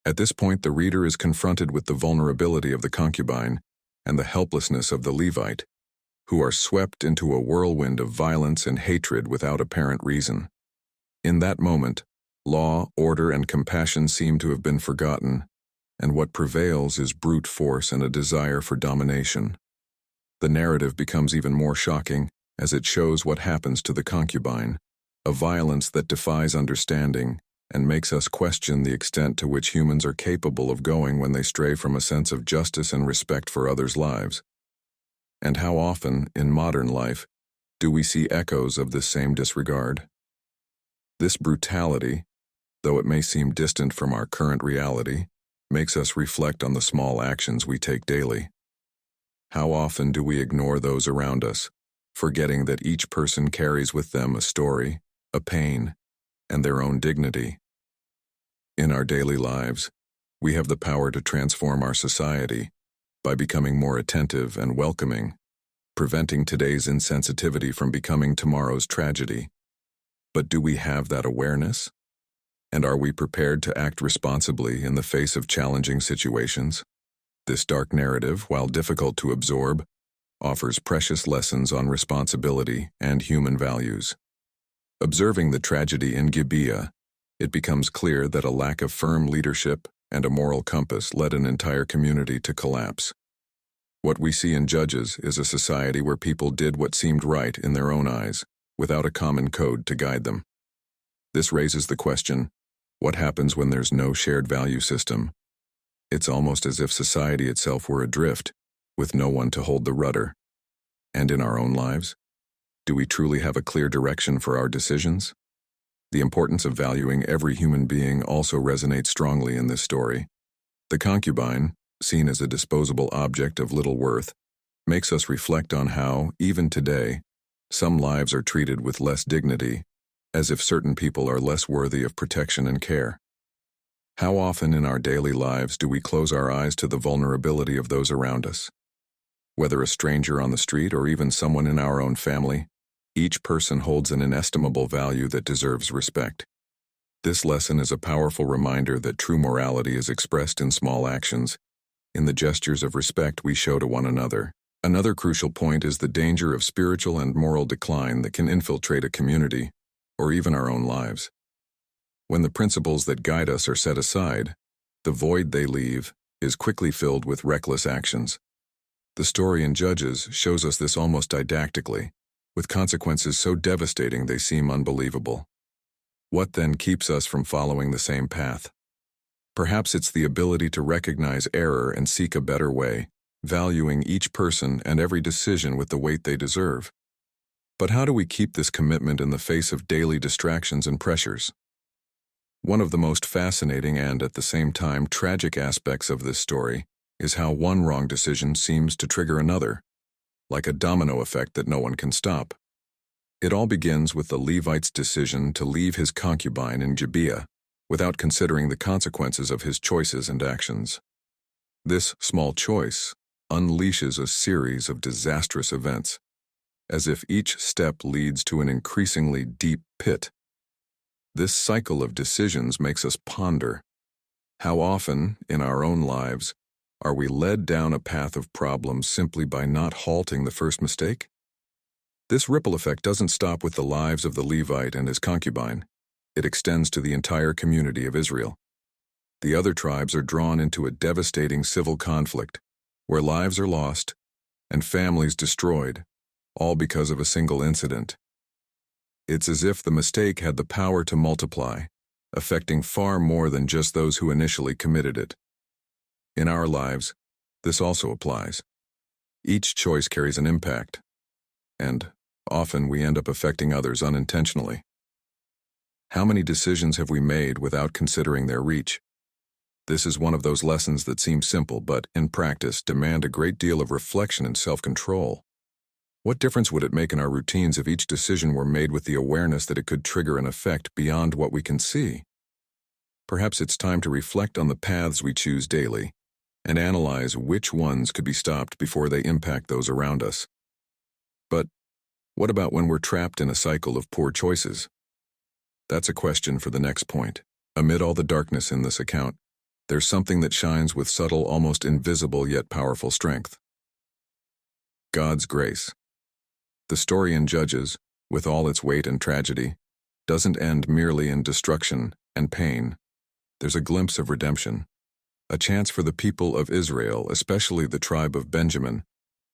At this point, the reader is confronted with the vulnerability of the concubine and the helplessness of the Levite, who are swept into a whirlwind of violence and hatred without apparent reason. In that moment, law, order, and compassion seem to have been forgotten, and what prevails is brute force and a desire for domination. The narrative becomes even more shocking as it shows what happens to the concubine, a violence that defies understanding and makes us question the extent to which humans are capable of going when they stray from a sense of justice and respect for others' lives. And how often, in modern life, do we see echoes of this same disregard? This brutality, though it may seem distant from our current reality, makes us reflect on the small actions we take daily. How often do we ignore those around us, forgetting that each person carries with them a story, a pain, and their own dignity? In our daily lives, we have the power to transform our society by becoming more attentive and welcoming, preventing today's insensitivity from becoming tomorrow's tragedy. But do we have that awareness? And are we prepared to act responsibly in the face of challenging situations? This dark narrative, while difficult to absorb, offers precious lessons on responsibility and human values. Observing the tragedy in Gibeah, it becomes clear that a lack of firm leadership and a moral compass led an entire community to collapse. What we see in Judges is a society where people did what seemed right in their own eyes, without a common code to guide them. This raises the question, what happens when there's no shared value system? It's almost as if society itself were adrift, with no one to hold the rudder. And in our own lives, do we truly have a clear direction for our decisions? The importance of valuing every human being also resonates strongly in this story. The concubine, seen as a disposable object of little worth, makes us reflect on how, even today, some lives are treated with less dignity, as if certain people are less worthy of protection and care. How often in our daily lives do we close our eyes to the vulnerability of those around us? Whether a stranger on the street or even someone in our own family, each person holds an inestimable value that deserves respect. This lesson is a powerful reminder that true morality is expressed in small actions, in the gestures of respect we show to one another. Another crucial point is the danger of spiritual and moral decline that can infiltrate a community, or even our own lives. When the principles that guide us are set aside, the void they leave is quickly filled with reckless actions. The story in Judges shows us this almost didactically, with consequences so devastating they seem unbelievable. What then keeps us from following the same path? Perhaps it's the ability to recognize error and seek a better way, valuing each person and every decision with the weight they deserve. But how do we keep this commitment in the face of daily distractions and pressures? One of the most fascinating and, at the same time, tragic aspects of this story is how one wrong decision seems to trigger another, like a domino effect that no one can stop. It all begins with the Levite's decision to leave his concubine in Gibeah without considering the consequences of his choices and actions. This small choice unleashes a series of disastrous events, as if each step leads to an increasingly deep pit. This cycle of decisions makes us ponder, how often, in our own lives, are we led down a path of problems simply by not halting the first mistake? This ripple effect doesn't stop with the lives of the Levite and his concubine. It extends to the entire community of Israel. The other tribes are drawn into a devastating civil conflict, where lives are lost and families destroyed, all because of a single incident. It's as if the mistake had the power to multiply, affecting far more than just those who initially committed it. In our lives, this also applies. Each choice carries an impact, and often we end up affecting others unintentionally. How many decisions have we made without considering their reach? This is one of those lessons that seem simple but, in practice, demand a great deal of reflection and self-control. What difference would it make in our routines if each decision were made with the awareness that it could trigger an effect beyond what we can see? Perhaps it's time to reflect on the paths we choose daily and analyze which ones could be stopped before they impact those around us. But what about when we're trapped in a cycle of poor choices? That's a question for the next point. Amid all the darkness in this account, there's something that shines with subtle, almost invisible yet powerful strength. God's grace. The story in Judges, with all its weight and tragedy, doesn't end merely in destruction and pain. There's a glimpse of redemption, a chance for the people of Israel, especially the tribe of Benjamin,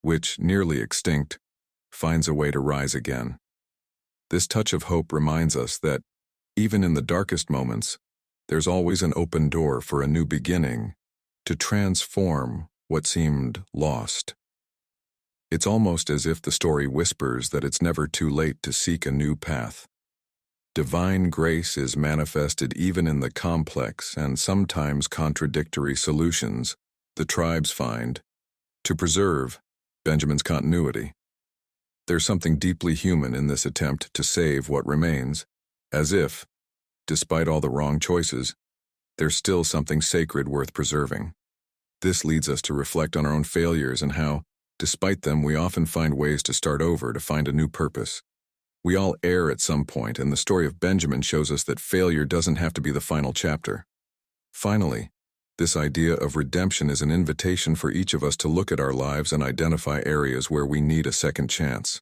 which, nearly extinct, finds a way to rise again. This touch of hope reminds us that, even in the darkest moments, there's always an open door for a new beginning, to transform what seemed lost. It's almost as if the story whispers that it's never too late to seek a new path. Divine grace is manifested even in the complex and sometimes contradictory solutions the tribes find to preserve Benjamin's continuity. There's something deeply human in this attempt to save what remains, as if, despite all the wrong choices, there's still something sacred worth preserving. This leads us to reflect on our own failures and how, despite them, we often find ways to start over, to find a new purpose. We all err at some point, and the story of Benjamin shows us that failure doesn't have to be the final chapter. Finally, this idea of redemption is an invitation for each of us to look at our lives and identify areas where we need a second chance.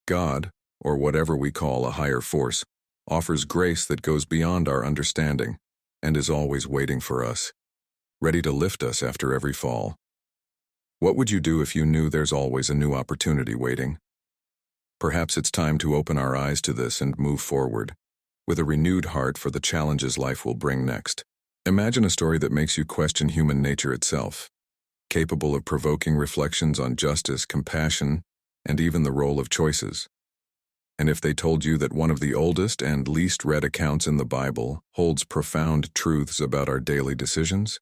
God, or whatever we call a higher force, offers grace that goes beyond our understanding and is always waiting for us, ready to lift us after every fall. What would you do if you knew there's always a new opportunity waiting? Perhaps it's time to open our eyes to this and move forward, with a renewed heart for the challenges life will bring next. Imagine a story that makes you question human nature itself, capable of provoking reflections on justice, compassion, and even the role of choices. And if they told you that one of the oldest and least read accounts in the Bible holds profound truths about our daily decisions?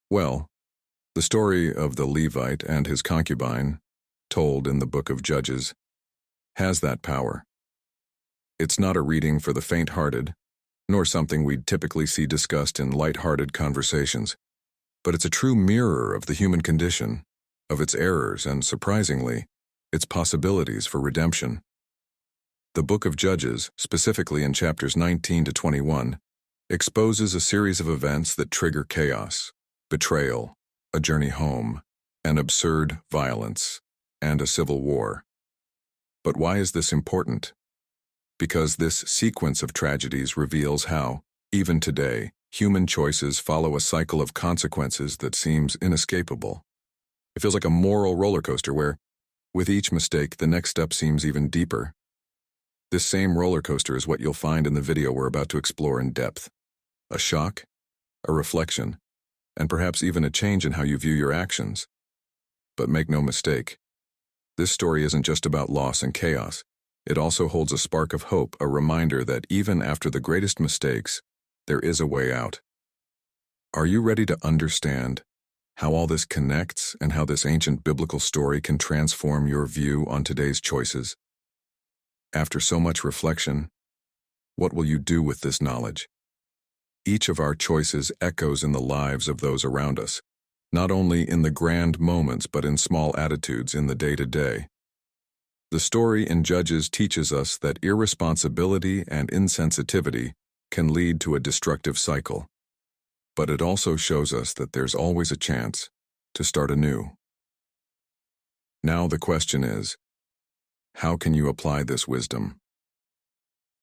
Well, the story of the Levite and his concubine, told in the book of Judges, has that power. It's not a reading for the faint-hearted, nor something we'd typically see discussed in light-hearted conversations, but it's a true mirror of the human condition, of its errors and, surprisingly, its possibilities for redemption. The book of Judges, specifically in chapters 19 to 21, exposes a series of events that trigger chaos, betrayal, a journey home, and absurd violence, and a civil war. But why is this important? Because this sequence of tragedies reveals how, even today, human choices follow a cycle of consequences that seems inescapable. It feels like a moral roller coaster where, with each mistake, the next step seems even deeper. This same roller coaster is what you'll find in the video we're about to explore in depth. A shock, a reflection, and perhaps even a change in how you view your actions. But make no mistake, this story isn't just about loss and chaos. It also holds a spark of hope, a reminder that even after the greatest mistakes, there is a way out. Are you ready to understand how all this connects and how this ancient biblical story can transform your view on today's choices? After so much reflection, what will you do with this knowledge? Each of our choices echoes in the lives of those around us, not only in the grand moments but in small attitudes in the day-to-day. The story in Judges teaches us that irresponsibility and insensitivity can lead to a destructive cycle, but it also shows us that there's always a chance to start anew. Now the question is, how can you apply this wisdom?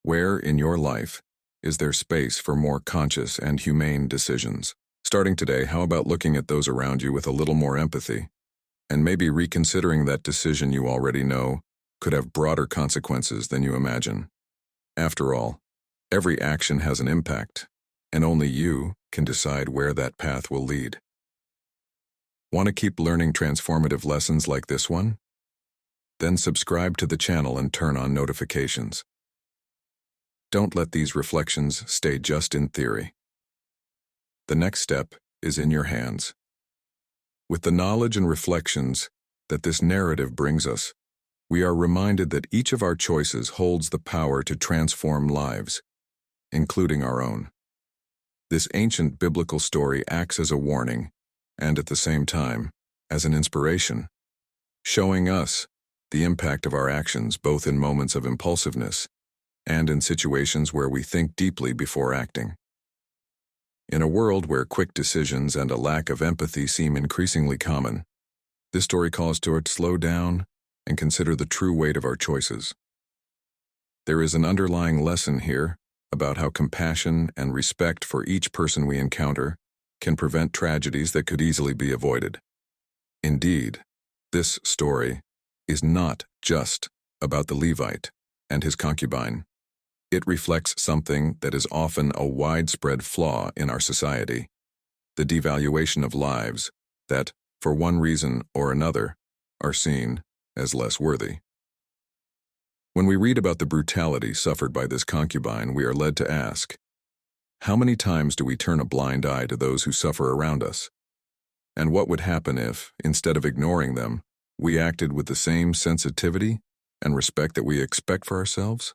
Where in your life is there space for more conscious and humane decisions? Starting today, how about looking at those around you with a little more empathy, and maybe reconsidering that decision you already know could have broader consequences than you imagine? After all, every action has an impact, and only you can decide where that path will lead. Want to keep learning transformative lessons like this one? Then subscribe to the channel and turn on notifications. Don't let these reflections stay just in theory. The next step is in your hands. With the knowledge and reflections that this narrative brings us, we are reminded that each of our choices holds the power to transform lives, including our own. This ancient biblical story acts as a warning, and at the same time, as an inspiration, showing us the impact of our actions both in moments of impulsiveness and in situations where we think deeply before acting. In a world where quick decisions and a lack of empathy seem increasingly common, this story calls to us to slow down and consider the true weight of our choices. There is an underlying lesson here about how compassion and respect for each person we encounter can prevent tragedies that could easily be avoided. Indeed, this story is not just about the Levite and his concubine. It reflects something that is often a widespread flaw in our society: the devaluation of lives that, for one reason or another, are seen as less worthy. When we read about the brutality suffered by this concubine, we are led to ask, how many times do we turn a blind eye to those who suffer around us? And what would happen if, instead of ignoring them, we acted with the same sensitivity and respect that we expect for ourselves?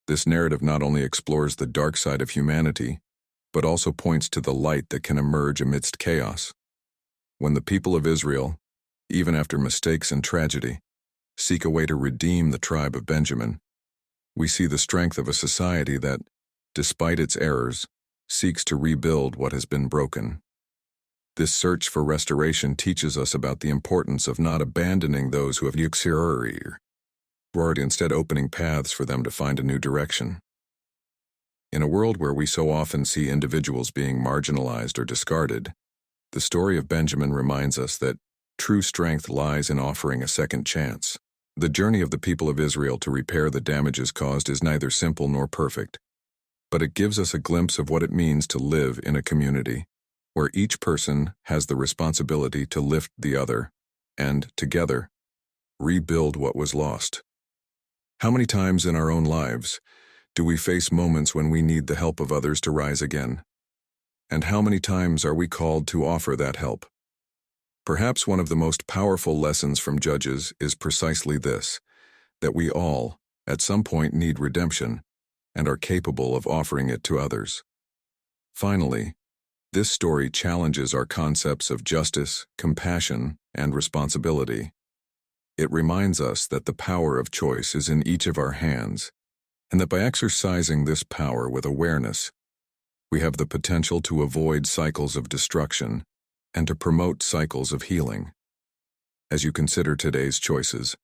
This narrative not only explores the dark side of humanity, but also points to the light that can emerge amidst chaos. When the people of Israel, even after mistakes and tragedy, seek a way to redeem the tribe of Benjamin, we see the strength of a society that, despite its errors, seeks to rebuild what has been broken. This search for restoration teaches us about the importance of not abandoning those who have disregard, but instead opening paths for them to find a new direction. In a world where we so often see individuals being marginalized or discarded, the story of Benjamin reminds us that true strength lies in offering a second chance. The journey of the people of Israel to repair the damages caused is neither simple nor perfect, but it gives us a glimpse of what it means to live in a community where each person has the responsibility to lift the other and, together, rebuild what was lost. How many times in our own lives do we face moments when we need the help of others to rise again? And how many times are we called to offer that help? Perhaps one of the most powerful lessons from Judges is precisely this: that we all, at some point, need redemption and are capable of offering it to others. Finally, this story challenges our concepts of justice, compassion, and responsibility. It reminds us that the power of choice is in each of our hands, and that by exercising this power with awareness, we have the potential to avoid cycles of destruction and to promote cycles of healing. As you consider today's choices,